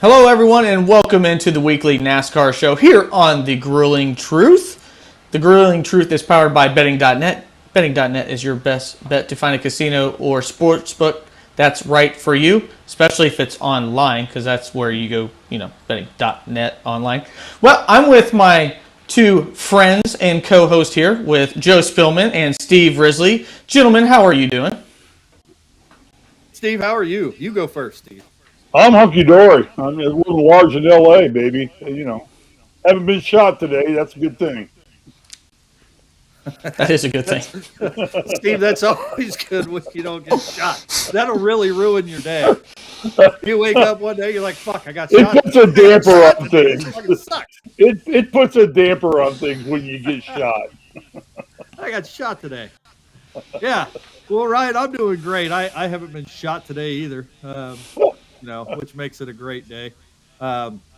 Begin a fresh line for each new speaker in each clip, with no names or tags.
Hello, everyone, and welcome into the weekly NASCAR show here on The Grueling Truth. The Grueling Truth is powered by betting.net. Betting.net is your best bet to find a casino or sportsbook that's right for you, especially if it's online, because that's where you go, betting.net online. Well, I'm with my two friends and co-host here with Joe Spilman and Steve Risley. Gentlemen, how are you doing?
Steve, how are you? You go first, Steve.
I'm hunky-dory. I'm a little large in L.A., baby. Haven't been shot today. That's a good thing.
That is a good thing.
Steve, that's always good when you don't get shot. That'll really ruin your day. You wake up one day, you're like, fuck, I got shot.
It puts a damper on things. It puts a damper on things when you get shot.
I got shot today. Yeah. Well, Ryan, I'm doing great. I haven't been shot today either. Which makes it a great day.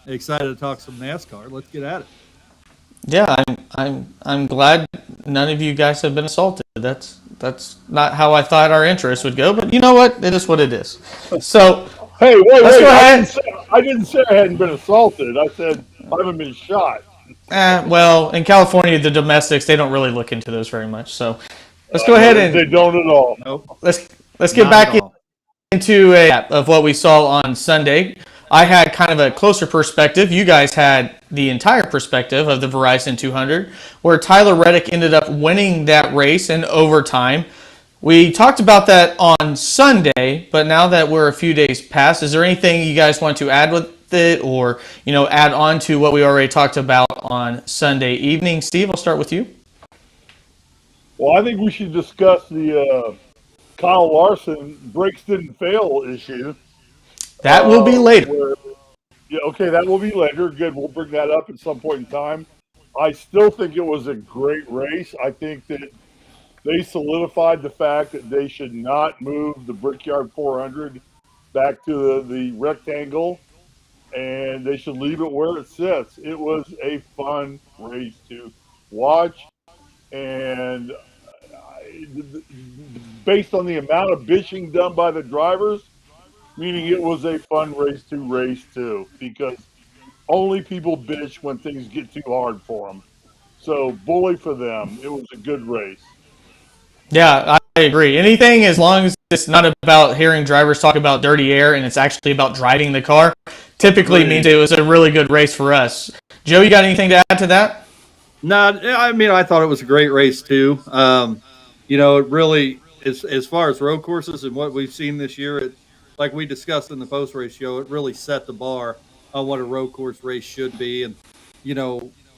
Excited to talk some NASCAR. Let's get at it.
Yeah, I'm glad none of you guys have been assaulted. That's not how I thought our interest would go, but you know what? It is what it is. So
hey, wait!
Go ahead.
I didn't say I hadn't been assaulted. I said I haven't been shot.
Well, in California, the domestics, they don't really look into those very much. So let's go ahead and
they don't at all.
Nope. Let's get back into of what we saw on Sunday. I had kind of a closer perspective. You guys had the entire perspective of the Verizon 200, where Tyler Reddick ended up winning that race in overtime. We talked about that on Sunday, but now that we're a few days past, is there anything you guys want to add with it, or add on to what we already talked about on Sunday evening? Steve, I'll start with you.
Well, I think we should discuss the Kyle Larson brakes didn't fail issue.
That will be later.
That will be later. Good, we'll bring that up at some point in time. I still think it was a great race. I think that they solidified the fact that they should not move the Brickyard 400 back to the rectangle, and they should leave it where it sits. It was a fun race to watch, and based on the amount of bitching done by the drivers, meaning it was a fun race to race too, because only people bitch when things get too hard for them. So bully for them. It was a good race.
Yeah, I agree. Anything as long as it's not about hearing drivers talk about dirty air and it's actually about driving the car, typically means it was a really good race for us. Joe, you got anything to add to that?
No, I thought it was a great race too. It really, as far as road courses and what we've seen this year, like we discussed in the post-race show, it really set the bar on what a road course race should be. And,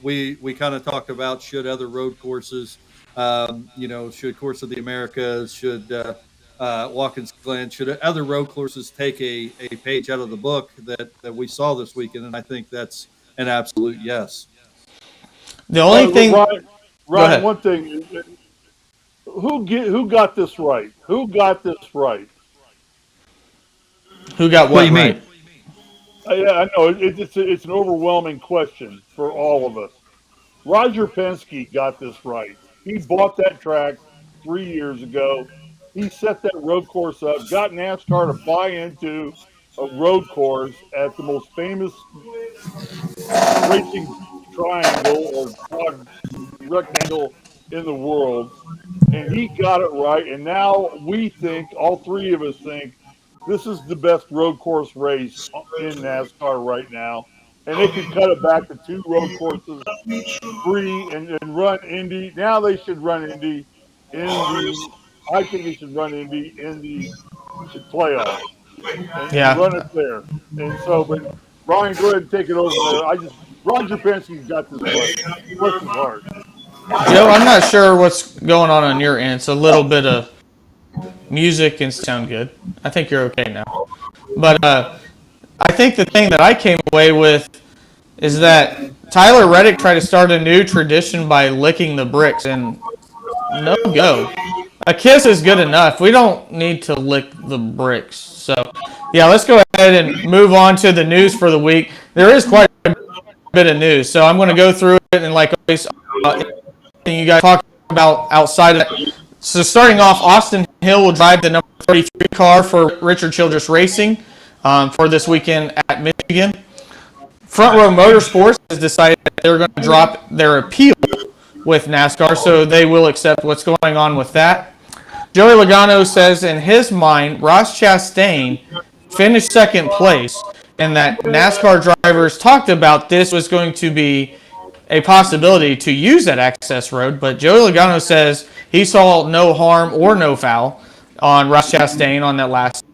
we kind of talked about should other road courses, should Course of the Americas, should Watkins Glen, should other road courses take a page out of the book that we saw this weekend. And I think that's an absolute yes.
The only thing...
Ryan, one thing, who got this right? Who got this right?
Who got what right?
I know it's an overwhelming question for all of us. Roger Penske got this right. He bought that track 3 years ago. He set that road course up, got NASCAR to buy into a road course at the most famous racing triangle or quad rectangle in the world, and he got it right. And now we think, all three of us think, this is the best road course race in NASCAR right now. And they could cut it back to 2 road courses, 3, and run Indy. Now they should run Indy in the. I think they should run Indy in the playoffs. And run it there. And so, but Ryan, go ahead and take it over there. Roger Penske's got this right. Bless his heart.
Joe, I'm not sure what's going on your end. It's a little bit of music and sound good. I think you're okay now. But I think the thing that I came away with is that Tyler Reddick tried to start a new tradition by licking the bricks, and no go. A kiss is good enough. We don't need to lick the bricks. So, yeah, let's go ahead and move on to the news for the week. There is quite a bit of news, so I'm going to go through it and, like always, you guys talk about outside of that. So starting off, Austin Hill will drive the number 33 car for Richard Childress Racing for this weekend at at Michigan. Front Row Motorsports has decided that they're going to drop their appeal with NASCAR, so they will accept what's going on with that. Joey Logano says in his mind, Ross Chastain finished second place, and that NASCAR drivers talked about this was going to be a possibility to use that access road, but Joey Logano says he saw no harm or no foul on Ross Chastain on that last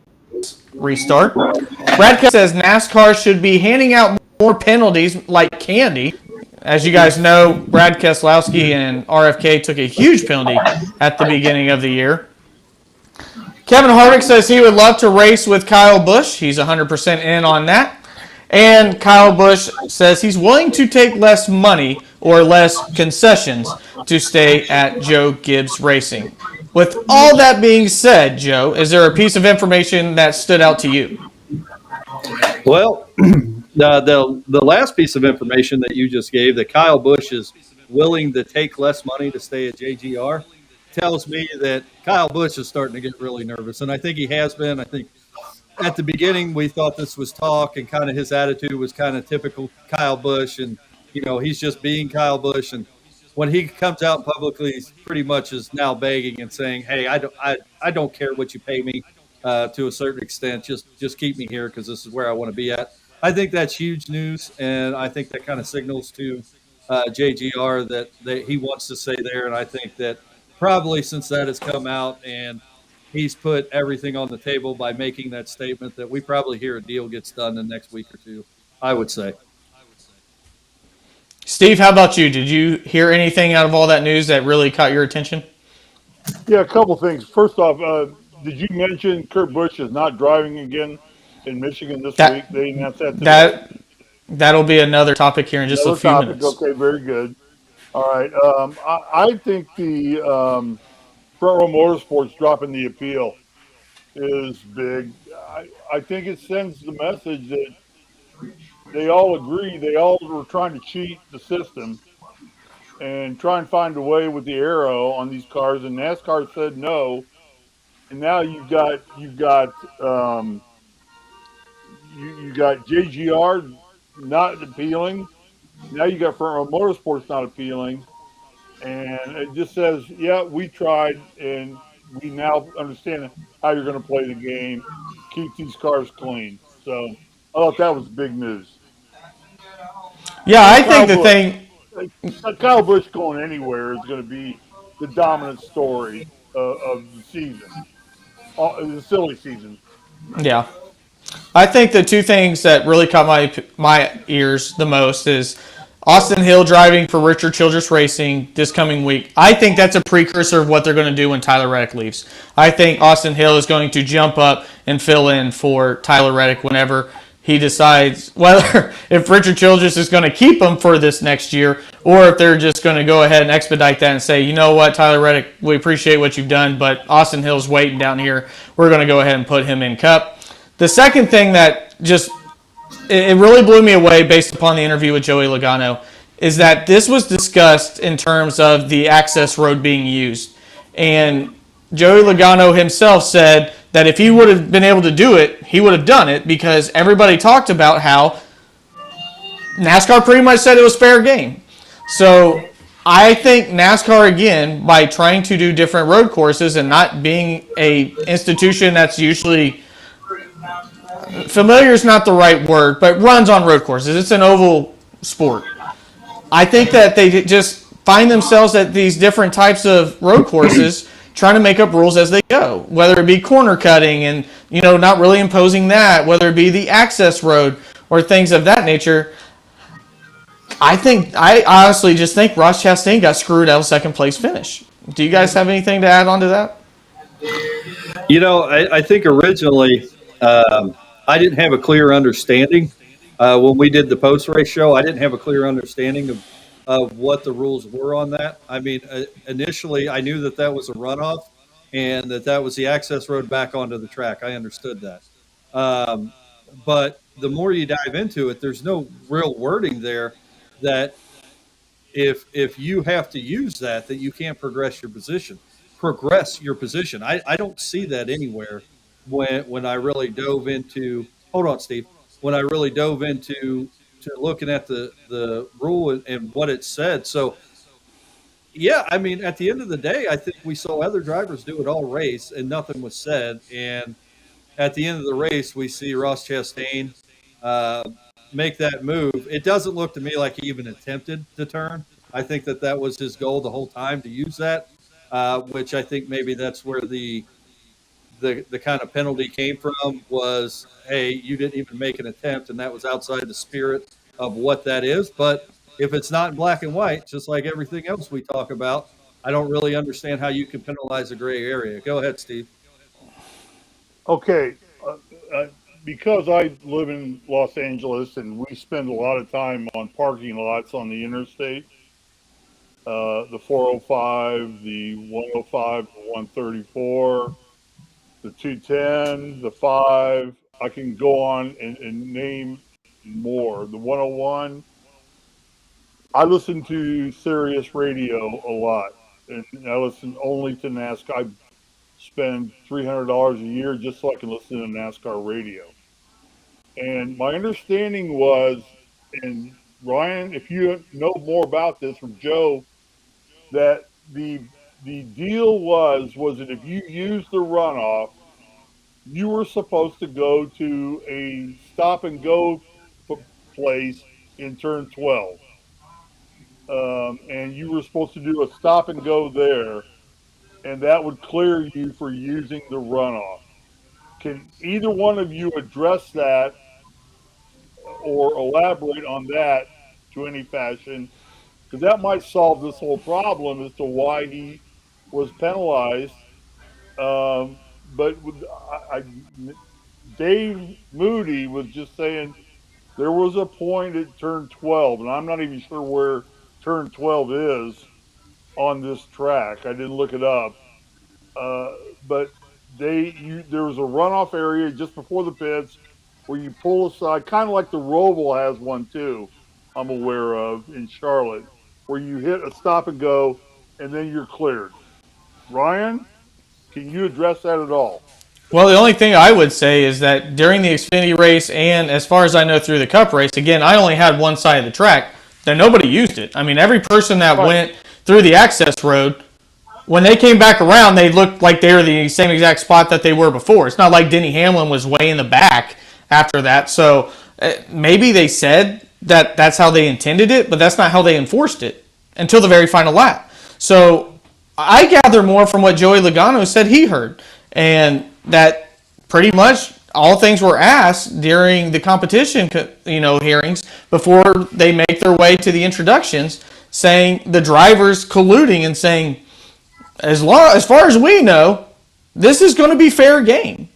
restart. Brad says NASCAR should be handing out more penalties like candy. As you guys know, Brad Keselowski and RFK took a huge penalty at the beginning of the year. Kevin Harvick says he would love to race with Kyle Busch. He's 100% in on that. And Kyle Busch says he's willing to take less money or less concessions to stay at Joe Gibbs Racing. With all that being said, Joe, is there a piece of information that stood out to you?
Well, the last piece of information that you just gave, that Kyle Busch is willing to take less money to stay at JGR, tells me that Kyle Busch is starting to get really nervous. And I think he has been. I think at the beginning we thought this was talk, and kind of his attitude was kind of typical Kyle Busch. And, you know, he's just being Kyle Busch. And when he comes out publicly, he's pretty much is now begging and saying, hey, I don't care what you pay me to a certain extent. Just keep me here because this is where I want to be at. I think that's huge news, and I think that kind of signals to JGR that he wants to stay there. And I think that probably since that has come out and he's put everything on the table by making that statement, that we probably hear a deal gets done in the next week or two, I would say.
Steve, how about you? Did you hear anything out of all that news that really caught your attention?
Yeah, a couple things. First off, did you mention Kurt Busch is not driving again in Michigan this week? They announced that today.
That'll be another topic here in just a few minutes.
Okay, very good. All right. I think the Front Row Motorsports dropping the appeal is big. I think it sends the message that they all agree. They all were trying to cheat the system and try and find a way with the aero on these cars, and NASCAR said no. And now you've got JGR not appealing. Now you got Front Row Motorsports not appealing, and it just says, yeah, we tried, and we now understand how you're going to play the game, keep these cars clean. So I thought that was big news.
Yeah, I think the thing.
Kyle Busch going anywhere is going to be the dominant story of the season, the silly season.
Yeah. I think the two things that really caught my ears the most is Austin Hill driving for Richard Childress Racing this coming week. I think that's a precursor of what they're going to do when Tyler Reddick leaves. I think Austin Hill is going to jump up and fill in for Tyler Reddick whenever he decides whether if Richard Childress is going to keep him for this next year or if they're just going to go ahead and expedite that and say, you know what, Tyler Reddick, we appreciate what you've done, but Austin Hill's waiting down here. We're going to go ahead and put him in Cup. The second thing that it really blew me away based upon the interview with Joey Logano is that this was discussed in terms of the access road being used. And Joey Logano himself said that if he would have been able to do it, he would have done it because everybody talked about how NASCAR pretty much said it was fair game. So I think NASCAR, again, by trying to do different road courses and not being a institution that's usually familiar is not the right word, but runs on road courses. It's an oval sport. I think that they just find themselves at these different types of road courses trying to make up rules as they go, whether it be corner cutting and, not really imposing that, whether it be the access road or things of that nature. I honestly just think Ross Chastain got screwed out of second place finish. Do you guys have anything to add on to that?
I think originally I didn't have a clear understanding when we did the post-race show. I didn't have a clear understanding of what the rules were on that. I mean, initially I knew that was a runoff and that was the access road back onto the track. I understood that. But the more you dive into it, there's no real wording there that if you have to use that you can't progress your position. I don't see that anywhere when I really dove into – hold on, Steve. when I really dove into looking at the rule and what it said. So, yeah, I mean, at the end of the day, I think we saw other drivers do it all race and nothing was said. And at the end of the race, we see Ross Chastain uh, make that move. It doesn't look to me like he even attempted to turn. I think that was his goal the whole time, to use that, which I think maybe that's where the kind of penalty came from, was, hey, you didn't even make an attempt, and that was outside the spirit of what that is. But if it's not in black and white, just like everything else we talk about, I don't really understand how you can penalize a gray area. Go ahead, Steve.
Okay, because I live in Los Angeles and we spend a lot of time on parking lots on the interstate, the 405, the 105, the 134, the 210, the 5. I can go on and name more. The 101. I listen to Sirius Radio a lot, and I listen only to NASCAR. I spend $300 a year just so I can listen to NASCAR radio. And my understanding was, and Ryan, if you know more about this from Joe, that the deal was that if you use the runoff, you were supposed to go to a stop and go place in turn 12. And you were supposed to do a stop and go there, and that would clear you for using the runoff. Can either one of you address that or elaborate on that to any fashion? Because that might solve this whole problem as to why he was penalized. But Dave Moody was just saying there was a point at turn 12, and I'm not even sure where turn 12 is on this track. I didn't look it up. But there was a runoff area just before the pits where you pull aside, kind of like the Roval has one too, I'm aware of, in Charlotte, where you hit a stop and go and then you're cleared. Ryan, can you address that at all?
Well, the only thing I would say is that during the Xfinity race and as far as I know through the Cup race, again, I only had one side of the track, that nobody used it. I mean, every person that went through the access road, when they came back around, they looked like they were the same exact spot that they were before. It's not like Denny Hamlin was way in the back after that. So maybe they said that that's how they intended it, but that's not how they enforced it until the very final lap. So I gather more from what Joey Logano said he heard, and that pretty much all things were asked during the competition, hearings before they make their way to the introductions, saying the drivers colluding and saying, as far as we know, this is going to be fair game.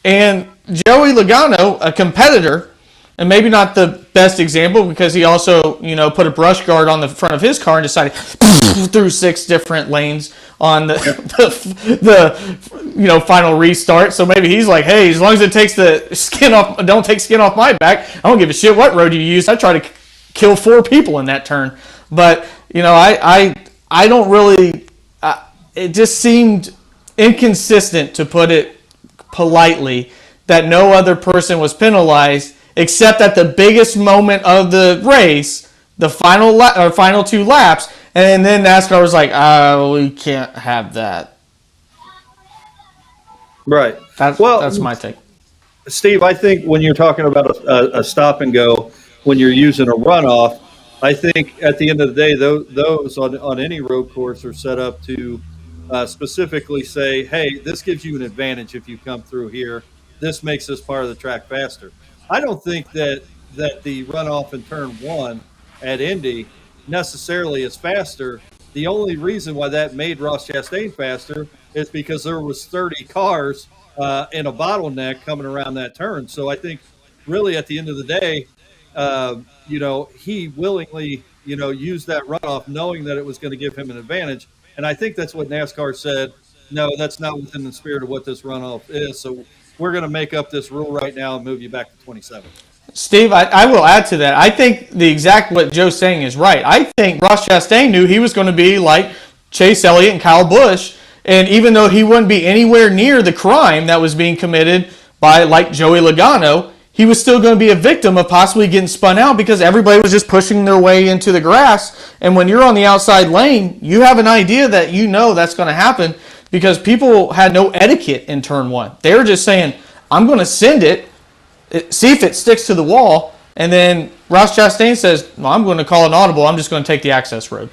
And Joey Logano, a competitor, and maybe not the best example because he also, put a brush guard on the front of his car and decided through 6 different lanes on the final restart. So maybe he's like, hey, as long as it takes don't take skin off my back, I don't give a shit what road you use. I try to kill 4 people in that turn. But, I don't really, it just seemed inconsistent, to put it politely, that no other person was penalized except at the biggest moment of the race, the final 2 laps, and then NASCAR was like, we can't have that.
Right.
That's my take.
Steve, I think when you're talking about a stop and go, when you're using a runoff, I think at the end of the day, those on any road course are set up to specifically say, hey, this gives you an advantage if you come through here. This makes this part of the track faster. I don't think that the runoff in turn 1 at Indy necessarily is faster. The only reason why that made Ross Chastain faster is because there was 30 cars in a bottleneck coming around that turn. So I think really at the end of the day, he willingly, used that runoff knowing that it was going to give him an advantage. And I think that's what NASCAR said. No, that's not within the spirit of what this runoff is. So we're going to make up this rule right now and move you back to 27.
Steve, I will add to that. I think the exact what Joe's saying is right. I think Ross Chastain knew he was going to be like Chase Elliott and Kyle Busch, and even though he wouldn't be anywhere near the crime that was being committed by like Joey Logano, he was still going to be a victim of possibly getting spun out because everybody was just pushing their way into the grass. And when you're on the outside lane, you have an idea that you know that's going to happen because people had no etiquette in turn one. They were just saying, I'm going to send it, see if it sticks to the wall. And then Ross Chastain says, well, I'm going to call an audible. I'm just going to take the access road.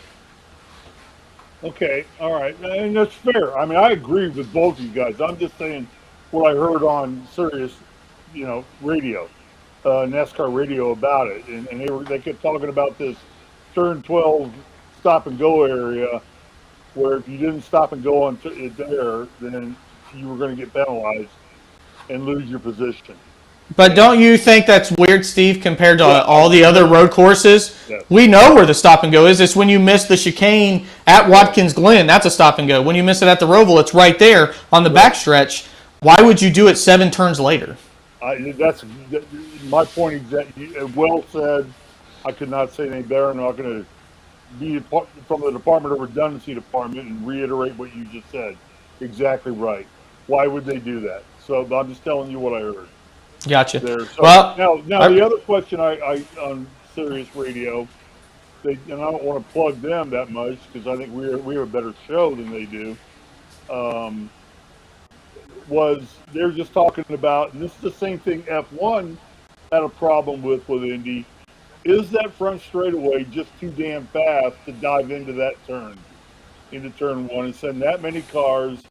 Okay, all right, and that's fair. I mean, I agree with both of you guys. I'm just saying what I heard on Sirius, radio, NASCAR radio about it, and they kept talking about this turn 12 stop and go area, where if you didn't stop and go on there, then you were going to get penalized and lose your position.
But don't you think that's weird, Steve, compared to all the other road courses?
Yes.
We know where the stop and go is. It's when you miss the chicane at Watkins Glen. That's a stop and go. When you miss it at the Roval, it's right there on the backstretch. Why would you do it 7 turns later?
That's my point. Exactly. Well said. I could not say any better. I'm not going to be from the Department of Redundancy Department and reiterate what you just said. Exactly right. Why would they do that? So I'm just telling you what I heard.
Gotcha.
There. So
Well,
now the other question I on Sirius Radio, and I don't want to plug them that much because I think we have a better show than they do. Was they're just talking about, and this is the same thing F1 had a problem with Indy. Is that front straightaway just too damn fast to dive into that turn, into turn one, and send that many cars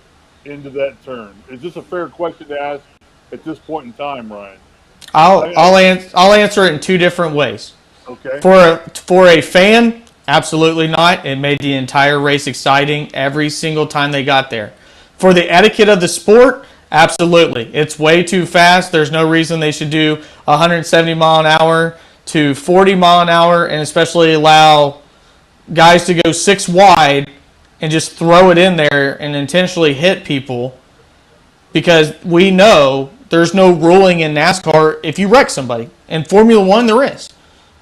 into that turn? Is this a fair question to ask at this point in time, Ryan?
I'll answer it in 2 different ways.
Okay.
For a fan, absolutely not. It made the entire race exciting every single time they got there. For the etiquette of the sport, absolutely. It's way too fast. There's no reason they should do 170 mile an hour to 40 mile an hour, and especially allow guys to go 6 wide and just throw it in there and intentionally hit people, because we know there's no ruling in NASCAR if you wreck somebody. In Formula One, there is.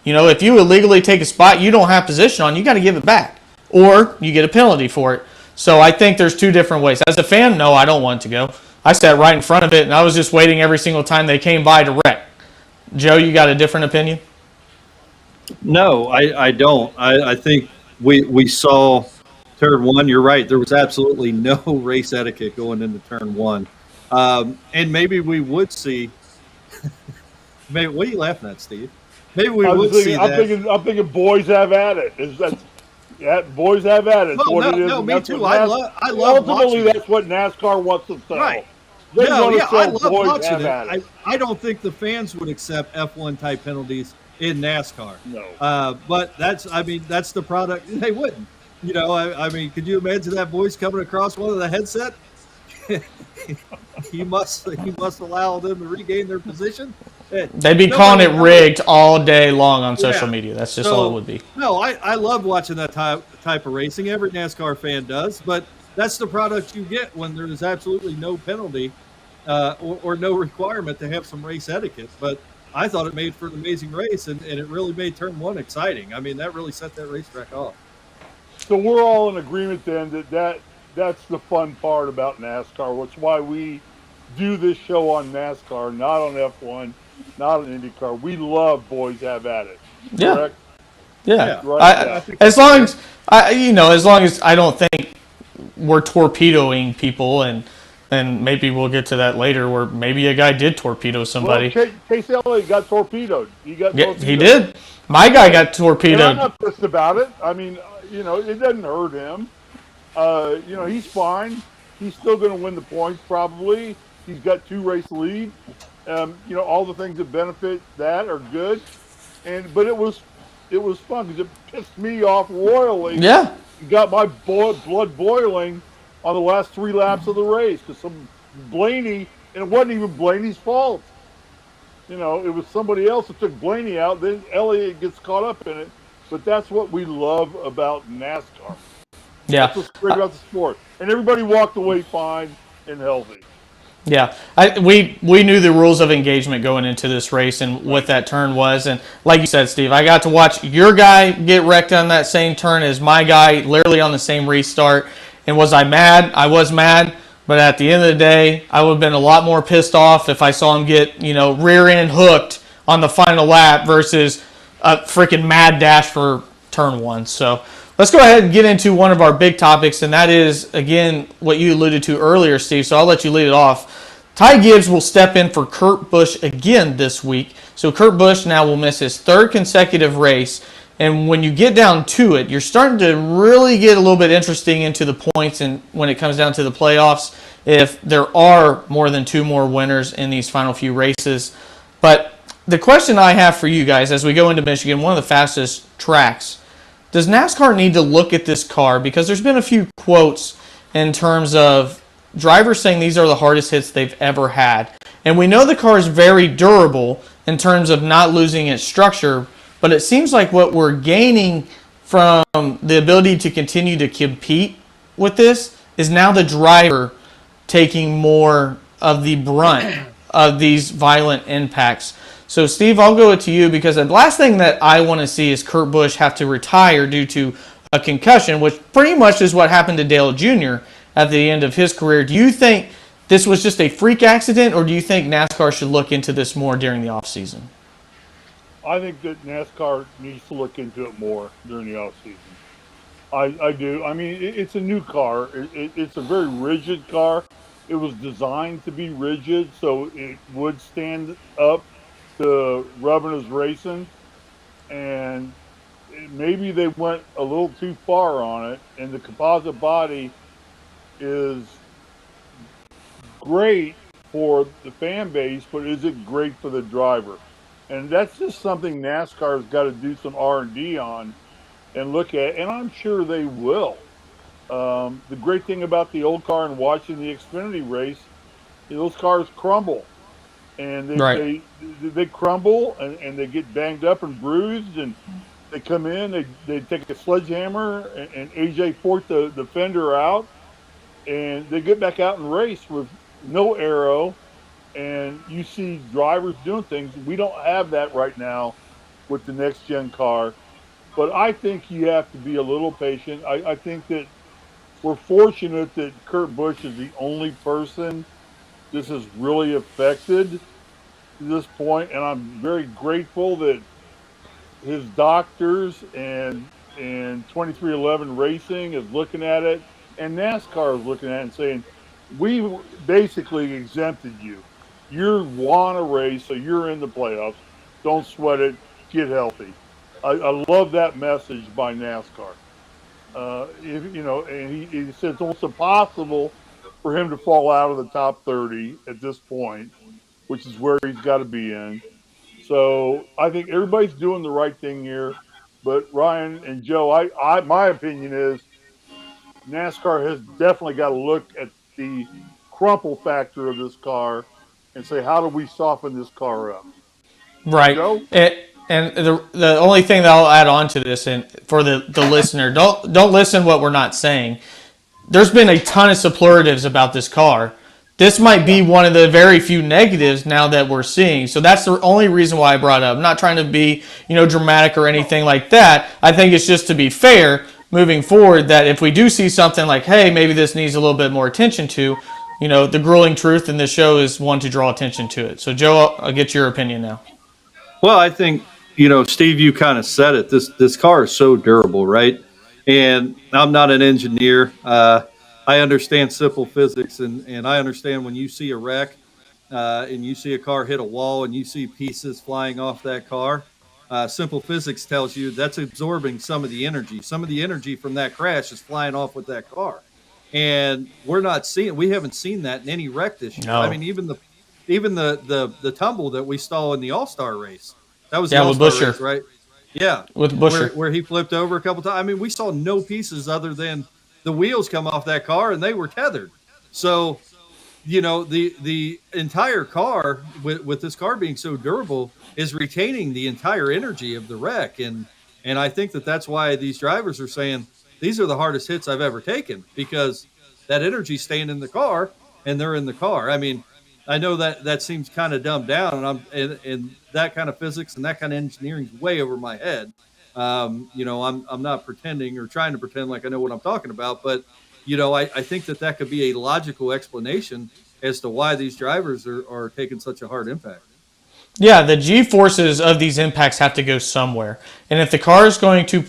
If you illegally take a spot you don't have position on, you got to give it back, or you get a penalty for it. So I think there's 2 different ways. As a fan, no, I don't want it to go. I sat right in front of it, and I was just waiting every single time they came by to wreck. Joe, you got a different opinion?
No, I don't. I think we saw turn one. You're right. There was absolutely no race etiquette going into turn one. And maybe we would see. Maybe, what are you laughing at, Steve? Maybe we would see that.
I'm thinking boys have at it. Boys have at it.
Well,
what it is.
No, me too.
I
love
ultimately,
watching
that's what NASCAR wants to sell.
Right.
They want to
I
sell
love
boys
watching
have at
it. I don't think the fans would accept F1 type penalties in NASCAR.
No.
But that's the product. They wouldn't. Could you imagine that voice coming across one of the headset? he must allow them to regain their position.
They'd be calling it rigged all day long on social media. That's just all it would be.
No, I love watching that type of racing. Every NASCAR fan does, but that's the product you get when there is absolutely no penalty or no requirement to have some race etiquette. But I thought it made for an amazing race, and it really made turn one exciting. I mean, that really set that racetrack off. So
we're all in agreement then that's the fun part about NASCAR. That's why we do this show on NASCAR, not on F1, not on IndyCar. We love boys have at it. Correct?
Yeah.
Right.
As long as I don't think we're torpedoing people, and maybe we'll get to that later, where maybe a guy did torpedo somebody.
Well, Chase Elliott got torpedoed. He
did. My guy got torpedoed.
And I'm not pissed about it. I mean, it doesn't hurt him. He's fine. He's still going to win the points probably. He's got 2 race lead. All the things that benefit that are good. But it was fun because it pissed me off royally.
Yeah.
It got my blood boiling on the last 3 laps of the race because some Blaney, and it wasn't even Blaney's fault. It was somebody else that took Blaney out. Then Elliott gets caught up in it. But that's what we love about NASCAR.
Yeah.
That's what's great about the sport. And everybody walked away fine and healthy.
Yeah, we knew the rules of engagement going into this race and what that turn was. And like you said, Steve, I got to watch your guy get wrecked on that same turn as my guy, literally on the same restart. And was I mad? I was mad. But at the end of the day, I would have been a lot more pissed off if I saw him get, rear end hooked on the final lap versus a freaking mad dash for turn one. So let's go ahead and get into one of our big topics, and that is, again, what you alluded to earlier, Steve. So I'll let you lead it off. Ty Gibbs will step in for Kurt Busch again this week. So Kurt Busch now will miss his third consecutive race. And when you get down to it, you're starting to really get a little bit interesting into the points, and when it comes down to the playoffs, if there are more than two more winners in these final few races. But the question I have for you guys as we go into Michigan, one of the fastest tracks, does NASCAR need to look at this car? Because there's been a few quotes in terms of drivers saying these are the hardest hits they've ever had. And we know the car is very durable in terms of not losing its structure, but it seems like what we're gaining from the ability to continue to compete with this is now the driver taking more of the brunt of these violent impacts. So, Steve, I'll go to you because the last thing that I want to see is Kurt Busch have to retire due to a concussion, which pretty much is what happened to Dale Jr. at the end of his career. Do you think this was just a freak accident, or do you think NASCAR should look into this more during the offseason?
I think that NASCAR needs to look into it more during the off season. I do. I mean, it's a new car. It's a very rigid car. It was designed to be rigid, so it would stand up to rubbing as racing. And maybe they went a little too far on it. And the composite body is great for the fan base, but is it great for the driver? And that's just something NASCAR's got to do some R&D on and look at, and I'm sure they will. The great thing about the old car and watching the Xfinity race, those cars crumble. And they crumble, and they get banged up and bruised, and they come in, they take a sledgehammer, and AJ forked the fender out, and they get back out and race with no arrow. And you see drivers doing things. We don't have that right now with the next gen car. But I think you have to be a little patient. I think that we're fortunate that Kurt Busch is the only person this has really affected to this point. And I'm very grateful that his doctors and 2311 Racing is looking at it, and NASCAR is looking at it and saying, we basically exempted you. You want to race, so you're in the playoffs. Don't sweat it. Get healthy. I love that message by NASCAR. And he said it's almost impossible for him to fall out of the top 30 at this point, which is where he's got to be in. So I think everybody's doing the right thing here. But Ryan and Joe, my opinion is NASCAR has definitely got to look at the crumple factor of this car and say, how do we soften this car up?
Right.
Joe?
And the only thing that I'll add on to this, and for the listener, don't listen what we're not saying. There's been a ton of superlatives about this car. This might be one of the very few negatives now that we're seeing. So that's the only reason why I brought it up. I'm not trying to be, dramatic or anything like that. I think it's just to be fair moving forward that if we do see something like, hey, maybe this needs a little bit more attention to, the grueling truth in this show is one to draw attention to it. So, Joe, I'll get your opinion now.
Well, I think, Steve, you kind of said it. This car is so durable, right? And I'm not an engineer. I understand simple physics, and I understand when you see a wreck and you see a car hit a wall and you see pieces flying off that car, simple physics tells you that's absorbing some of the energy. Some of the energy from that crash is flying off with that car. And we haven't seen that in any wreck this year.
No.
I mean, even the tumble that we saw in the All-Star race. That was
the
All-Star race, right? Yeah.
With Buescher.
Where he flipped over a couple times. I mean, we saw no pieces other than the wheels come off that car, and they were tethered. So, the entire car, with this car being so durable, is retaining the entire energy of the wreck. And I think that's why these drivers are saying, these are the hardest hits I've ever taken, because that energy staying in the car, and they're in the car. I mean, I know that seems kind of dumbed down, and that kind of physics and that kind of engineering is way over my head. I'm not pretending or trying to pretend like I know what I'm talking about, but I think that could be a logical explanation as to why these drivers are taking such a hard impact.
Yeah, the G-forces of these impacts have to go somewhere. And if the car is going to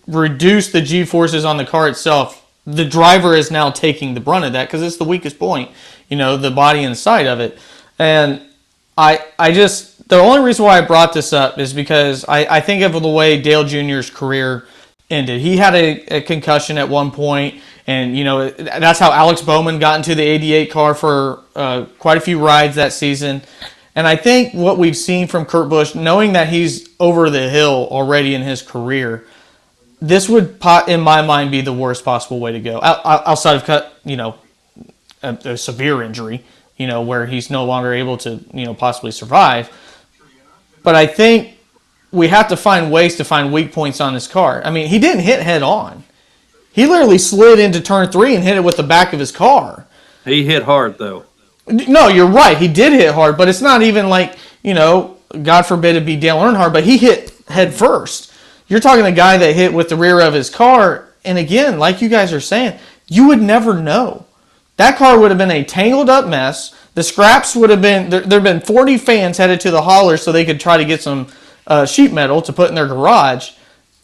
reduce the G-forces on the car itself, the driver is now taking the brunt of that because it's the weakest point, the body inside of it. And the only reason why I brought this up is because I think of the way Dale Jr.'s career ended. He had a concussion at one point, and that's how Alex Bowman got into the 88 car for quite a few rides that season. And I think what we've seen from Kurt Busch, knowing that he's over the hill already in his career, this would, in my mind, be the worst possible way to go. Outside of a severe injury, where he's no longer able to, possibly survive. But I think we have to find ways to find weak points on his car. I mean, he didn't hit head on. He literally slid into turn 3 and hit it with the back of his car.
He hit hard, though.
No, you're right. He did hit hard, but it's not even like, God forbid it be Dale Earnhardt, but he hit head first. You're talking a guy that hit with the rear of his car, and again, like you guys are saying, you would never know. That car would have been a tangled up mess. The scraps would have been, there have been 40 fans headed to the hauler so they could try to get some sheet metal to put in their garage,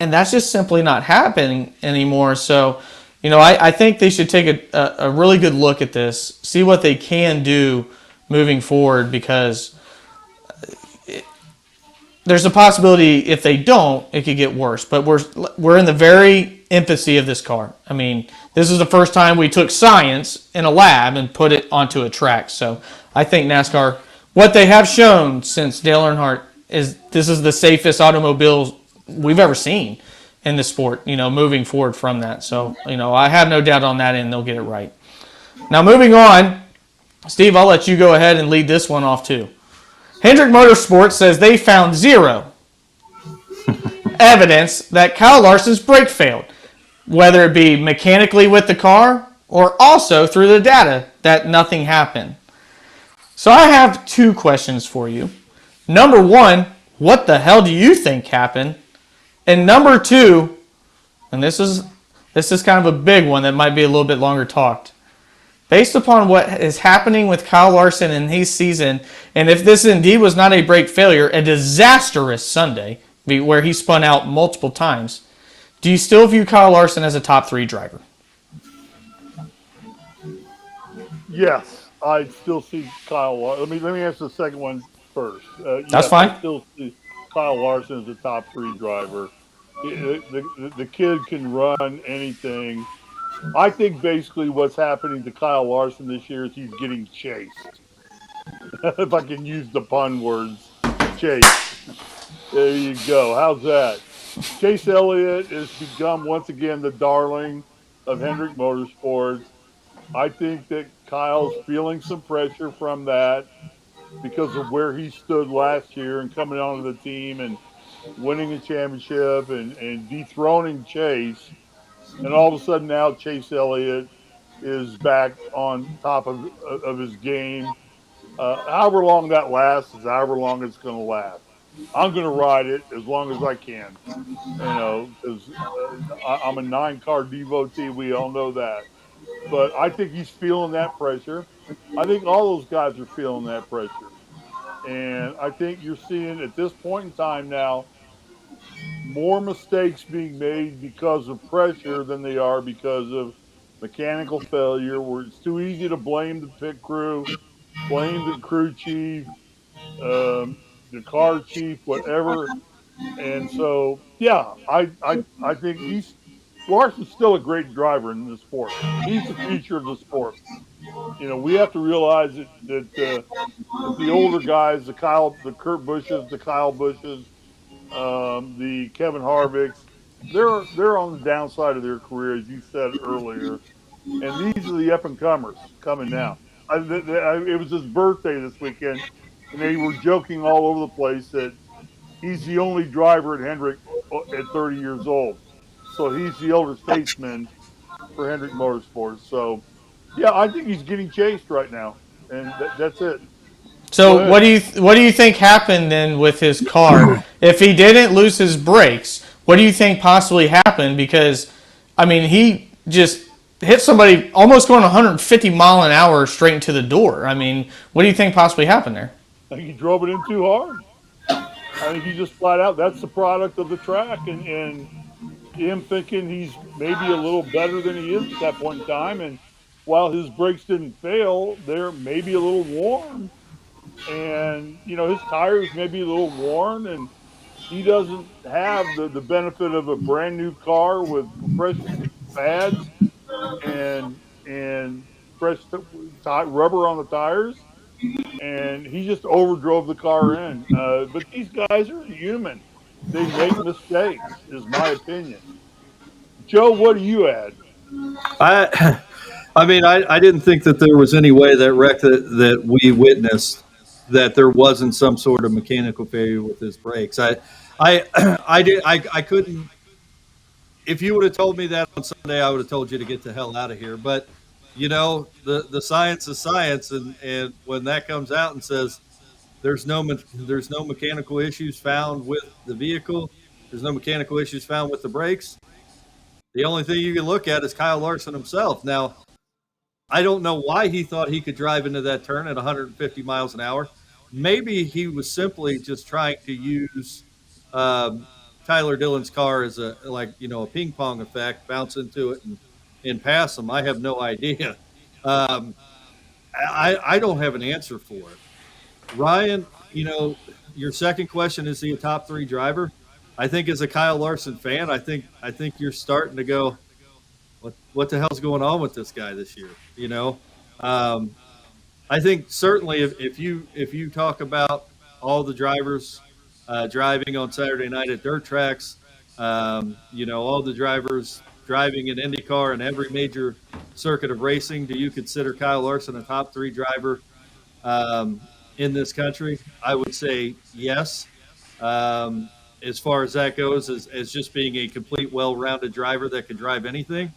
and that's just simply not happening anymore. So, I think they should take a really good look at this, see what they can do moving forward, because there's a possibility if they don't, it could get worse. But we're in the very infancy of this car. I mean, this is the first time we took science in a lab and put it onto a track. So I think NASCAR, what they have shown since Dale Earnhardt, is this is the safest automobiles we've ever seen in the sport, moving forward from that. So, I have no doubt on that end they'll get it right. Now, moving on, Steve, I'll let you go ahead and lead this one off too. Hendrick Motorsports says they found zero evidence that Kyle Larson's brake failed, whether it be mechanically with the car or also through the data that nothing happened. So I have 2 questions for you. Number 1, what the hell do you think happened? And number 2, and this is kind of a big one that might be a little bit longer talked. Based upon what is happening with Kyle Larson in his season, and if this indeed was not a brake failure, a disastrous Sunday where he spun out multiple times, do you still view Kyle Larson as a top 3 driver?
Yes, I still see Kyle Larson. Let me answer the second one first.
That's fine.
I still see Kyle Larson as a top 3 driver. The kid can run anything. I think basically what's happening to Kyle Larson this year is he's getting chased. If I can use the pun words, chase. There you go. How's that? Chase Elliott has become once again the darling of Hendrick Motorsports. I think that Kyle's feeling some pressure from that because of where he stood last year and coming onto the team and winning a championship and dethroning Chase. And all of a sudden now Chase Elliott is back on top of his game. However long that lasts is however long it's going to last. I'm going to ride it as long as I can, because I'm a 9-car devotee. We all know that. But I think he's feeling that pressure. I think all those guys are feeling that pressure. And I think you're seeing at this point in time now more mistakes being made because of pressure than they are because of mechanical failure, where it's too easy to blame the pit crew, blame the crew chief, the car chief, whatever. And so, yeah, I think Larson's still a great driver in the sport. He's the future of the sport. We have to realize that the older guys, the Kurt Busches, the Kyle Busches, the Kevin Harvicks, they're on the downside of their career, as you said earlier. And these are the up-and-comers coming now. It was his birthday this weekend, and they were joking all over the place that he's the only driver at Hendrick at 30 years old. So he's the elder statesman for Hendrick Motorsports. So, yeah, I think he's getting chased right now, and that's it.
So what do you think happened then with his car? If he didn't lose his brakes, what do you think possibly happened? Because, I mean, he just hit somebody almost going 150 mile an hour straight into the door. I mean, what do you think possibly happened there?
I think he drove it in too hard. I think he just flat out, that's the product of the track, and him thinking he's maybe a little better than he is at that point in time. And while his brakes didn't fail, they're maybe a little worn. And, his tires may be a little worn, and he doesn't have the benefit of a brand new car with fresh pads and fresh rubber on the tires. And he just overdrove the car in. But these guys are human. They make mistakes, is my opinion. Joe, what do you add?
I didn't think that there was any way that wreck that we witnessed that there wasn't some sort of mechanical failure with his brakes. I couldn't. If you would have told me that on Sunday, I would have told you to get the hell out of here. But the science is science, and when that comes out and says there's no mechanical issues found with the vehicle, there's no mechanical issues found with the brakes, the only thing you can look at is Kyle Larson himself. Now, I don't know why he thought he could drive into that turn at 150 miles an hour. Maybe he was simply just trying to use Tyler Dillon's car as a ping pong effect, bounce into it and pass him. I have no idea. I don't have an answer for it. Ryan, your second question, is he a top 3 driver? I think as a Kyle Larson fan, I think you're starting to go, what the hell's going on with this guy this year? I think certainly if you talk about all the drivers driving on Saturday night at dirt tracks, all the drivers driving in IndyCar and every major circuit of racing, do you consider Kyle Larson a top 3 driver in this country? I would say yes. As far as that goes, as just being a complete, well-rounded driver that can drive anything.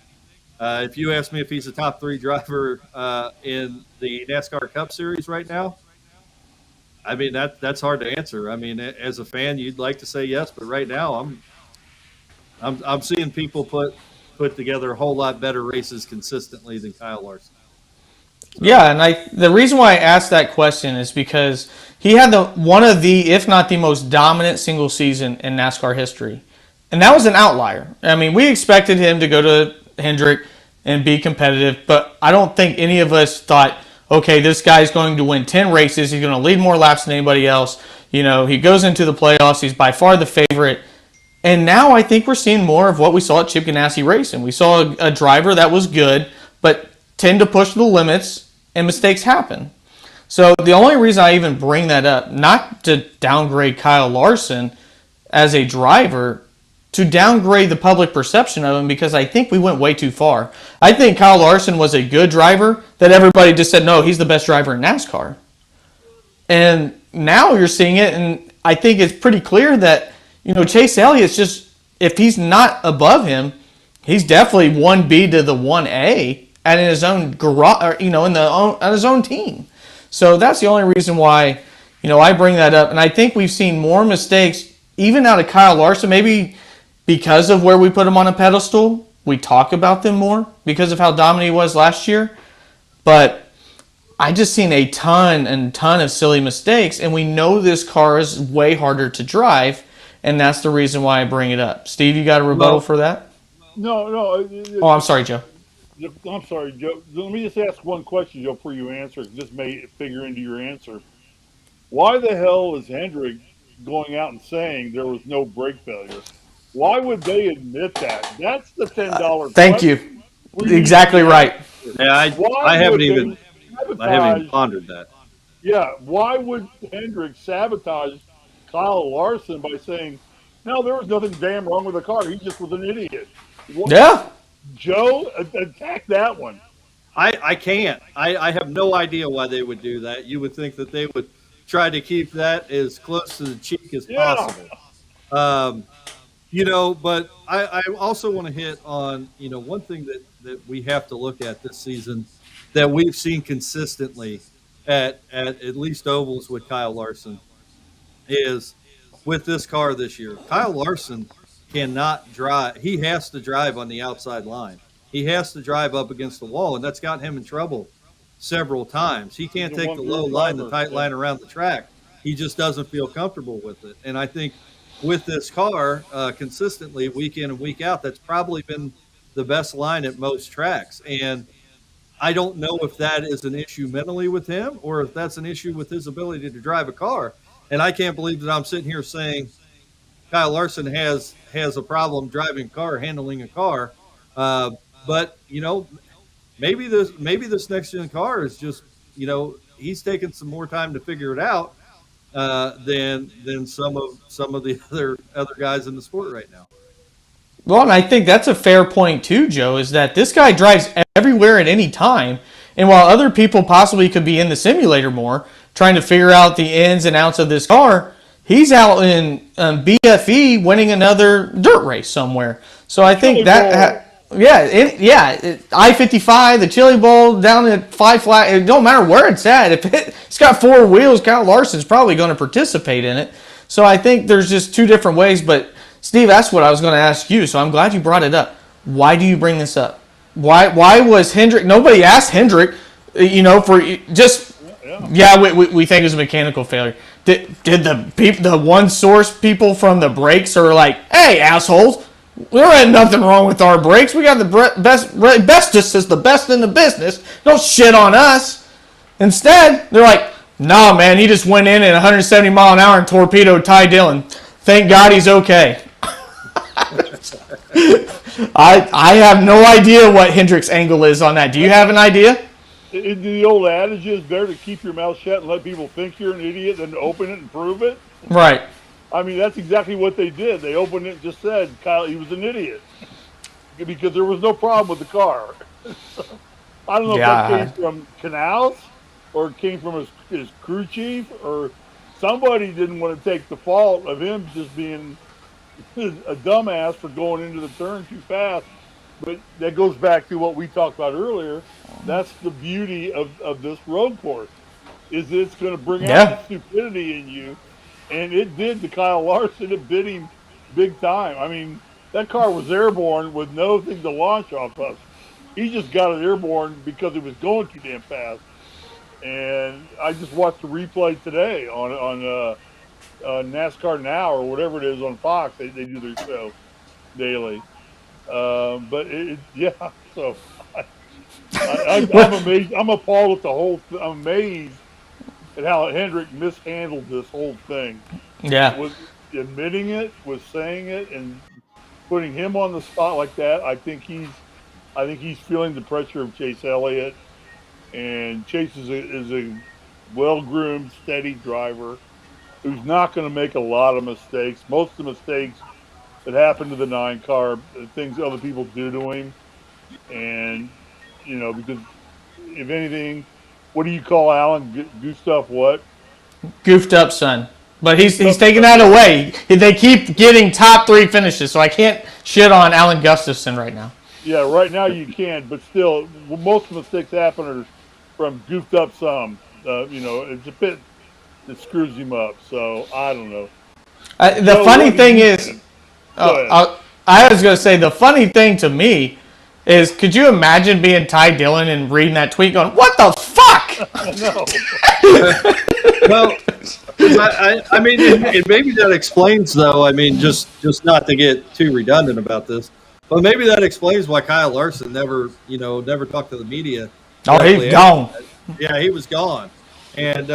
If you ask me if he's a top 3 driver in the NASCAR Cup Series right now, I mean, that's hard to answer. I mean, as a fan, you'd like to say yes, but right now I'm seeing people put together a whole lot better races consistently than Kyle Larson.
Yeah, and the reason why I asked that question is because he had one of the, if not the most dominant single season in NASCAR history. And that was an outlier. I mean, we expected him to go to Hendrick and be competitive, but I don't think any of us thought, okay, this guy's going to win 10 races, he's going to lead more laps than anybody else. He goes into the playoffs, he's by far the favorite. And now I think we're seeing more of what we saw at Chip Ganassi Racing. We saw a driver that was good, but tend to push the limits, and mistakes happen. So the only reason I even bring that up, not to downgrade Kyle Larson as a driver, to downgrade the public perception of him, because I think we went way too far. I think Kyle Larson was a good driver that everybody just said, no, he's the best driver in NASCAR. And now you're seeing it, and I think it's pretty clear that, Chase Elliott's just, if he's not above him, he's definitely 1B to the 1A. And in his own garage, on his own team. So that's the only reason why, I bring that up. And I think we've seen more mistakes, even out of Kyle Larson, maybe because of where we put him on a pedestal. We talk about them more because of how dominant he was last year. But I just seen a ton of silly mistakes, and we know this car is way harder to drive, and that's the reason why I bring it up. Steve, you got a rebuttal for that?
No.
Oh, I'm sorry, Joe.
I'm sorry, Joe. Let me just ask one question, Joe, before you answer. This may figure into your answer. Why the hell is Hendrick going out and saying there was no brake failure? Why would they admit that? That's the $10.
Thank you. Exactly right.
Yeah, I haven't even pondered that.
Yeah, why would Hendrick sabotage Kyle Larson by saying, no, there was nothing damn wrong with the car. He just was an idiot.
Yeah.
Joe, attack that one.
I can't. I have no idea why they would do that. You would think that they would try to keep that as close to the cheek as possible. But I also want to hit on, one thing that we have to look at this season that we've seen consistently at least ovals with Kyle Larson is with this car this year. Kyle Larson cannot drive. He has to drive on the outside line. he has to drive up against the wall, and that's gotten him in trouble several times. He can't take the low line, the tight line around the track. He just doesn't feel comfortable with it. And I think with this car, consistently week in and week out, that's probably been the best line at most tracks. And I don't know if that is an issue mentally with him or if that's an issue with his ability to drive a car. And I can't believe that I'm sitting here saying Kyle Larson has a problem driving a car, handling a car. But maybe this next gen car is just, he's taking some more time to figure it out than some of the other guys in the sport right now.
Well, and I think that's a fair point too, Joe, is that this guy drives everywhere at any time. And while other people possibly could be in the simulator more, trying to figure out the ins and outs of this car, he's out in BFE winning another dirt race somewhere. So I think I-55, the Chili Bowl, down at 5 Flat, it don't matter where it's at. If it's got 4 wheels, Kyle Larson's probably going to participate in it. So I think there's just 2 different ways, but Steve, that's what I was going to ask you, so I'm glad you brought it up. Why do you bring this up? Why was Hendrick? Nobody asked Hendrick, for just we think it was a mechanical failure. Did the one source people from the brakes are like, hey assholes, there ain't nothing wrong with our brakes. We got the bestest is the best in the business. Don't shit on us. Instead, they're like, nah, man, he just went in at 170 mile an hour and torpedoed Ty Dillon. Thank God he's okay. I have no idea what Hendrick's angle is on that. Do you have an idea?
The old adage is better to keep your mouth shut and let people think you're an idiot than to open it and prove it.
Right.
I mean, that's exactly what they did. They opened it and just said, Kyle, he was an idiot. Because there was no problem with the car. I don't know if that came from Canals or it came from his crew chief or somebody didn't want to take the fault of him just being a dumbass for going into the turn too fast. But that goes back to what we talked about earlier. That's the beauty of this road course, is that it's going to bring out the stupidity in you. And it did to Kyle Larson. It bit him big time. I mean, that car was airborne with nothing to launch off of. He just got it airborne because it was going too damn fast. And I just watched the replay today on NASCAR Now or whatever it is on Fox. They do their show daily. But so I'm amazed. I'm appalled at the whole I'm amazed at how Hendrick mishandled this whole thing.
Yeah.
Was admitting it, was saying it, and putting him on the spot like that. I think he's feeling the pressure of Chase Elliott. And Chase is a well-groomed, steady driver who's not going to make a lot of mistakes. Most of the mistakes that happen to the 9 car, things other people do to him. And, because if anything, what do you call Alan? Gustav what?
Goofed up, son. But he's taking that away. They keep getting top 3 finishes, so I can't shit on Alan Gustafson right now.
Yeah, right now you can, but still, most of the mistakes happen are from goofed up some. It's a bit that screws him up. So I don't know.
The funny thing is, I was going to say the funny thing to me is, could you imagine being Ty Dillon and reading that tweet, going, "What the fuck?"
Well, I mean, and maybe that explains, though. I mean, just not to get too redundant about this, but maybe that explains why Kyle Larson never talked to the media.
Oh, he's gone.
Yeah, he was gone, and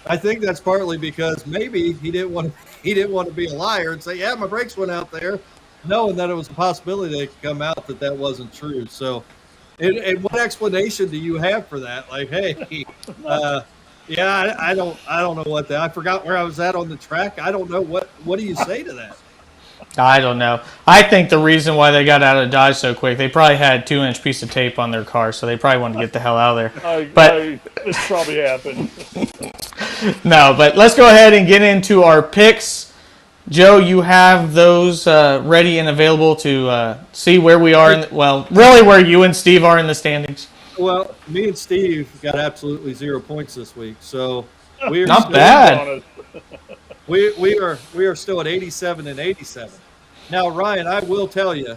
I think that's partly because maybe he didn't want to be a liar and say, "Yeah, my brakes went out there," knowing that it was a possibility that it could come out that wasn't true. So, and what explanation do you have for that? Like, hey, I don't know what that. I forgot where I was at on the track. I don't know what do you say to that?
I don't know. I think the reason why they got out of Dodge so quick, they probably had a 2-inch piece of tape on their car, so they probably wanted to get the hell out of there.
It probably happened.
No, but let's go ahead and get into our picks. Joe, you have those ready and available to see where we are. Really where you and Steve are in the standings.
Well, me and Steve got absolutely 0 points this week, so we're
not bad.
We are still at 87 and 87. Now, Ryan, I will tell you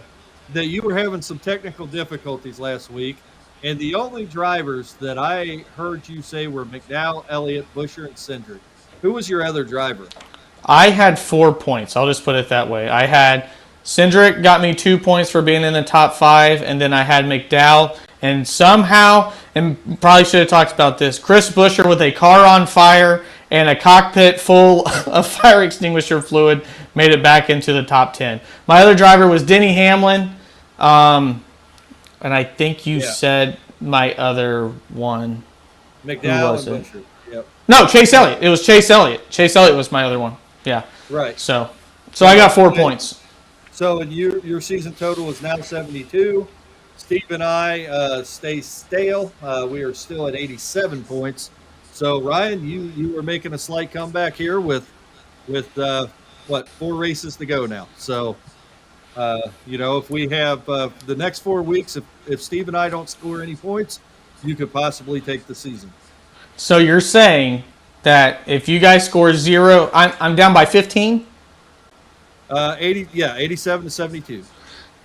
that you were having some technical difficulties last week, and the only drivers that I heard you say were McDowell, Elliott, Busher, and Cindric. Who was your other driver?
I had 4 points. I'll just put it that way. I had Cindric got me 2 points for being in the top 5, and then I had McDowell, and somehow, and probably should have talked about this, Chris Busher with a car on fire and a cockpit full of fire extinguisher fluid made it back into the top 10. My other driver was Denny Hamlin, and I think you said my other one.
McDowell and Busher. Yep.
No, Chase Elliott. It was Chase Elliott. Chase Elliott was my other one. Yeah.
Right.
So I got 4 points.
So your season total is now 72. Steve and I stay stale. We are still at 87 points. So Ryan, you were making a slight comeback here with 4 races to go now. So if we have the next 4 weeks, if Steve and I don't score any points, you could possibly take the season.
So you're saying that if you guys score 0, I'm down by 15?
87 to 72.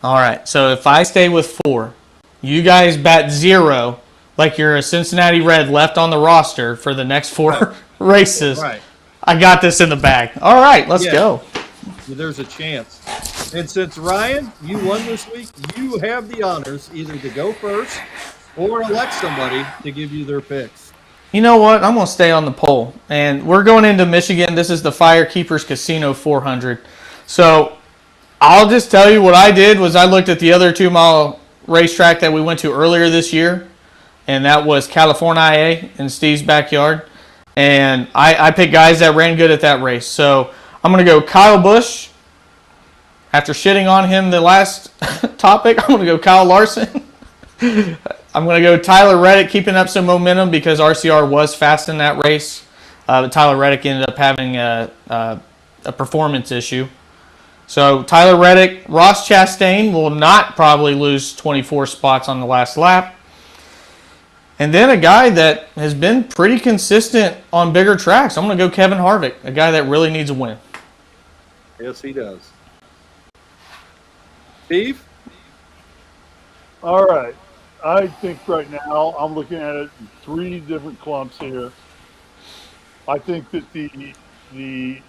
All right. So if I stay with 4, you guys bat 0 like you're a Cincinnati Red left on the roster for the next 4 races.
Right.
I got this in the bag. All right, let's go.
There's a chance. And since Ryan, you won this week, you have the honors either to go first or elect somebody to give you their picks.
You know what? I'm going to stay on the pole. And we're going into Michigan. This is the Firekeepers Casino 400. So I'll just tell you what I did was I looked at the other 2-mile racetrack that we went to earlier this year, and that was California IA in Steve's backyard. And I picked guys that ran good at that race. So I'm going to go Kyle Busch. After shitting on him the last topic, I'm going to go Kyle Larson. I'm going to go Tyler Reddick, keeping up some momentum because RCR was fast in that race. But Tyler Reddick ended up having a performance issue. So Tyler Reddick, Ross Chastain will not probably lose 24 spots on the last lap. And then a guy that has been pretty consistent on bigger tracks. I'm going to go Kevin Harvick, a guy that really needs a win.
Yes, he does. Steve?
All right. I think right now I'm looking at it in 3 different clumps here. I think that the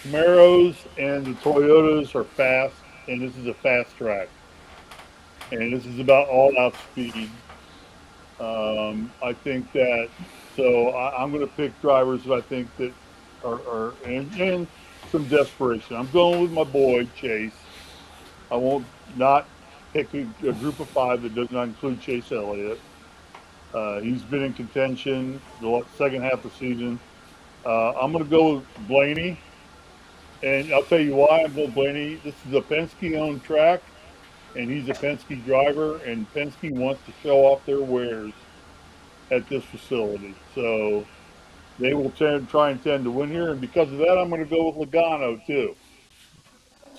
Camaros and the Toyotas are fast, and this is a fast track. And this is about all-out speed. I think that, so I'm going to pick drivers that I think that are in some desperation. I'm going with my boy, Chase. I won't not pick a group of 5 that does not include Chase Elliott. He's been in contention the second half of the season. I'm going to go with Blaney. And I'll tell you why I'm going with Blaney. This is a Penske-owned track, and he's a Penske driver, and Penske wants to show off their wares at this facility. So they will try and tend to win here, and because of that, I'm going to go with Logano, too.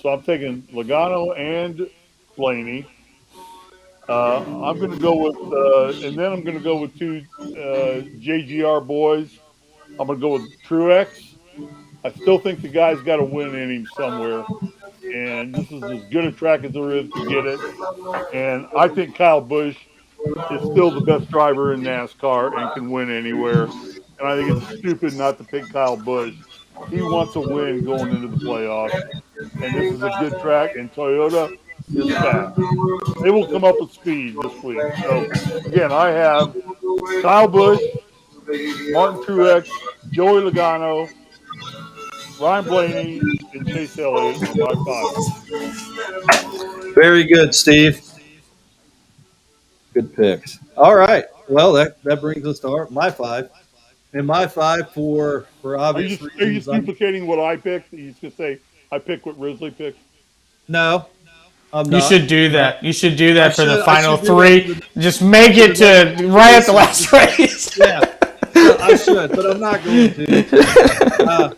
So I'm taking Logano and Blaney. I'm going to go with, and then I'm going to go with 2 JGR boys. I'm going to go with Truex. I still think the guy's got to win in him somewhere. And this is as good a track as there is to get it. And I think Kyle Busch is still the best driver in NASCAR and can win anywhere. And I think it's stupid not to pick Kyle Busch. He wants a win going into the playoffs. And this is a good track, and Toyota is fast. They will come up with speed this week. So, again, I have Kyle Busch, Martin Truex, Joey Logano, Ryan Blaney, and Chase Elliott are my 5.
Very good, Steve. Good picks. All right. Well, that brings us to my 5. And my 5 for obvious reasons.
Are you duplicating what I picked? You just going to say I picked what Risley picked?
No, I'm not.
You should do that. You should do that for the final 3. Just make it to right at the last race.
Yeah, I should, but I'm not going to.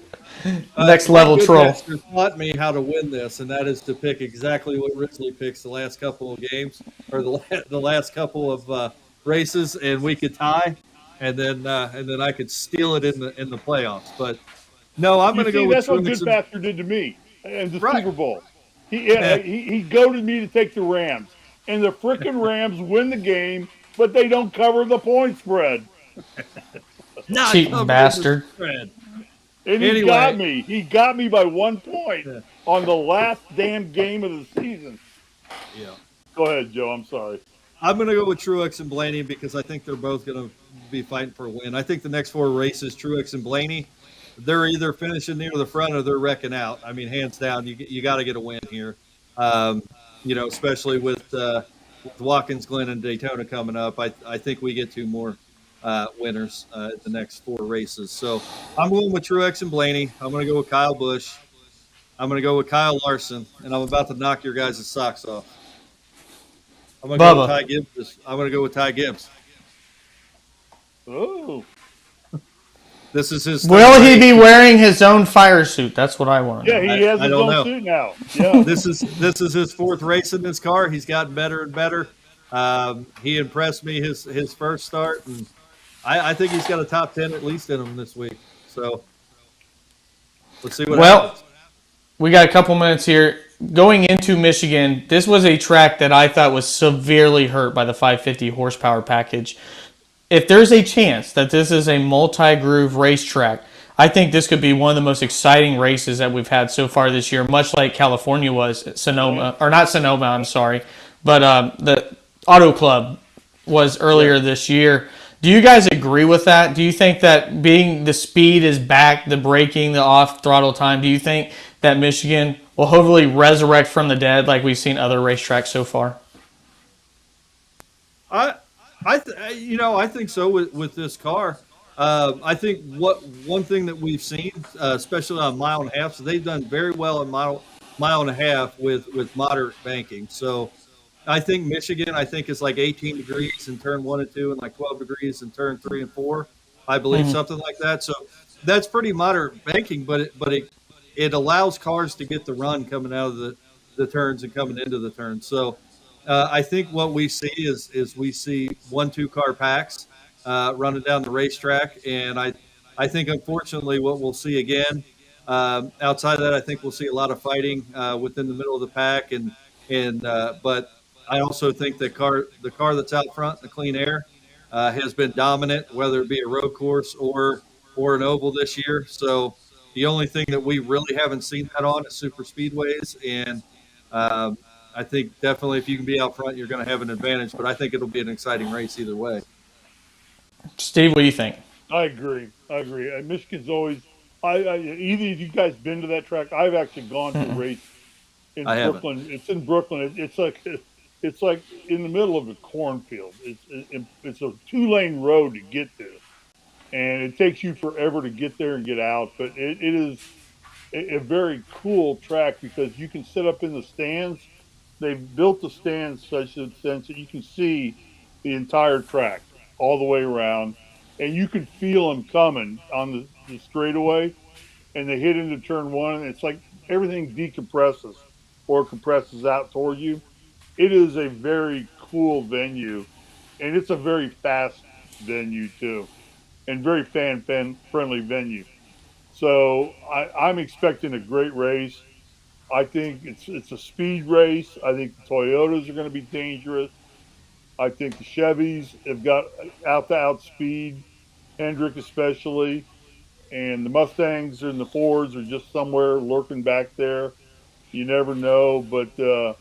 Next level troll.
Taught me how to win this, and that is to pick exactly what Risley picks the last couple of games or the last couple of races, and we could tie, and then I could steal it in the playoffs. But no, I'm going to go with
that's what Good Pastor did to me and the Super Bowl. He goaded me to take the Rams, and the frickin' Rams win the game, but they don't cover the point spread.
Not
Cheating
covering the
bastard.
spread.
And he
Anyway.
got me. He got me by 1 point
Yeah.
on the last damn game of the season.
Yeah.
Go ahead, Joe. I'm sorry.
I'm going to go with Truex and Blaney because I think they're both going to be fighting for a win. I think the next 4 races, Truex and Blaney, they're either finishing near the front or they're wrecking out. I mean, hands down, you got to get a win here. Especially with Watkins Glen and Daytona coming up. I think we get 2 more winners at the next 4 races. So I'm going with Truex and Blaney. I'm going to go with Kyle Busch. I'm going to go with Kyle Larson, and I'm about to knock your guys' socks off. I'm going to go with Ty Gibbs. I'm going to go with Ty Gibbs.
Oh.
This is his.
Will he be wearing his own fire suit? That's what I want to know.
Yeah, he has his own suit now.
Yeah. This is his 4th race in this car. He's gotten better and better. He impressed me his first start, and I think he's got a top 10 at least in him this week. So let's see what happens.
We got a couple minutes here. Going into Michigan, this was a track that I thought was severely hurt by the 550 horsepower package. If there's a chance that this is a multi-groove racetrack, I think this could be one of the most exciting races that we've had so far this year, much like California was at Sonoma, or not Sonoma, I'm sorry, but the Auto Club was earlier this year. Do you guys agree with that? Do you think that being the speed is back, the braking, the off throttle time, do you think that Michigan will hopefully resurrect from the dead like we've seen other racetracks so far?
I think so with this car. I think one thing that we've seen, especially on mile and a half, so they've done very well in mile and a half with moderate banking. So I think Michigan, is like 18 degrees in turn 1 and 2, and like 12 degrees in turn 3 and 4. I believe something like that. So that's pretty moderate banking, but it allows cars to get the run coming out of the turns and coming into the turns. So I think what we see is we see 1-2 car packs running down the racetrack, and I think unfortunately what we'll see again outside of that, I think we'll see a lot of fighting within the middle of the pack, but I also think the car that's out front, the Clean Air, has been dominant, whether it be a road course or an oval this year. So the only thing that we really haven't seen that on is super speedways, and I think definitely if you can be out front, you're going to have an advantage. But I think it'll be an exciting race either way.
Steve, what do you think?
I agree. Michigan's always. Either of you guys been to that track? I've actually gone to a race in Brooklyn.
Haven't.
It's in Brooklyn. It's like in the middle of a cornfield. It's a 2-lane road to get to, and it takes you forever to get there and get out. But it is a very cool track because you can sit up in the stands. They've built the stands such that you can see the entire track all the way around, and you can feel them coming on the straightaway, and they hit into turn 1, and it's like everything decompresses or compresses out toward you. It is a very cool venue, and it's a very fast venue too, and very fan-friendly venue. So I'm expecting a great race. I think it's a speed race. I think the Toyotas are going to be dangerous. I think the Chevys have got out-to-out speed, Hendrick especially, and the Mustangs and the Fords are just somewhere lurking back there. You never know, but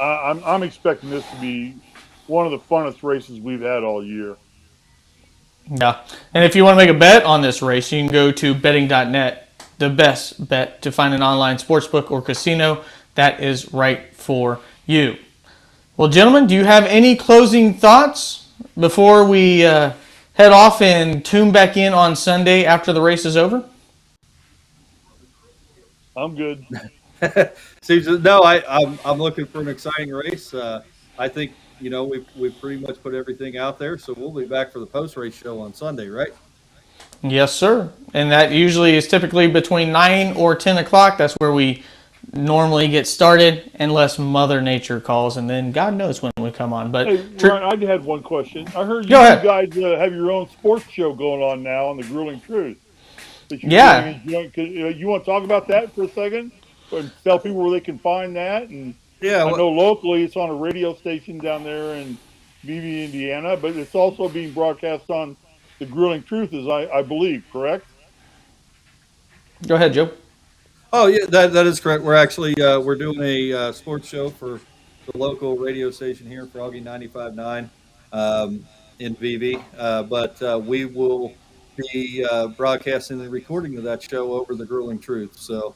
I'm expecting this to be one of the funnest races we've had all year.
Yeah. And if you want to make a bet on this race, you can go to betting.net, the best bet to find an online sportsbook or casino that is right for you. Well, gentlemen, do you have any closing thoughts before we head off and tune back in on Sunday after the race is over?
I'm good.
I'm looking for an exciting race. I think we've pretty much put everything out there, so we'll be back for the post-race show on Sunday, right?
Yes, sir. And that usually is typically between 9 or 10 o'clock. That's where we normally get started, unless Mother Nature calls, and then God knows when we come on. But
hey, Ryan, I had one question. I heard you guys have your own sports show going on now on the Grueling Truth.
Yeah.
You want to talk about that for a second? and tell people where they can find that. And
Yeah,
I know locally it's on a radio station down there in Beebe, Indiana, but it's also being broadcast on the Grilling Truth, as I believe, correct?
Go ahead, Joe.
Oh yeah, that is correct. We're actually we're doing a sports show for the local radio station here, Froggy 95.9 in VV. But we will be broadcasting the recording of that show over the Grueling Truth. So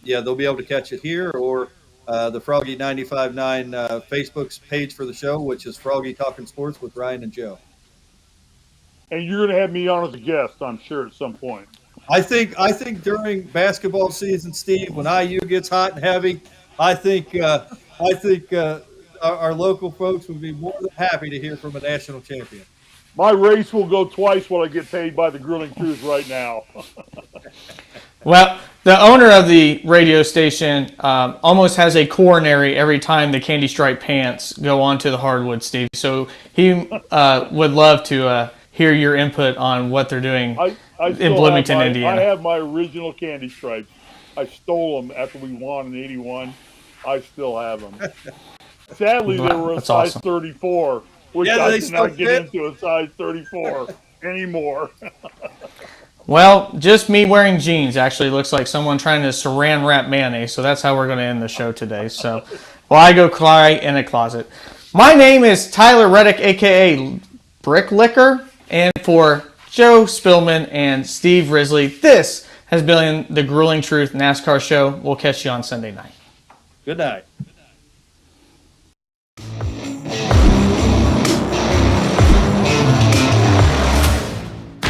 yeah, they'll be able to catch it here or the Froggy 95.9 Facebook page for the show, which is Froggy Talking Sports with Ryan and Joe.
And you're going to have me on as a guest, I'm sure, at some point.
I think during basketball season, Steve, when IU gets hot and heavy, I think our local folks would be more than happy to hear from a national champion.
My race will go twice what I get paid by the Grilling Truth right now.
Well, the owner of the radio station almost has a coronary every time the candy stripe pants go onto the hardwood, Steve. So he would love to hear your input on what they're doing in Bloomington, Indiana.
I have my original candy stripes. I stole them after we won in '81. I still have them. Sadly, they were a size
awesome.
34, which I did not get into a size 34 anymore.
Well, just me wearing jeans actually looks like someone trying to saran wrap mayonnaise, so that's how we're going to end the show today. So, well, I go cry in a closet. My name is Tyler Reddick, a.k.a. Brick Licker, and for Joe Spilman and Steve Risley, this has been the Grueling Truth NASCAR Show. We'll catch you on Sunday night.
Good night.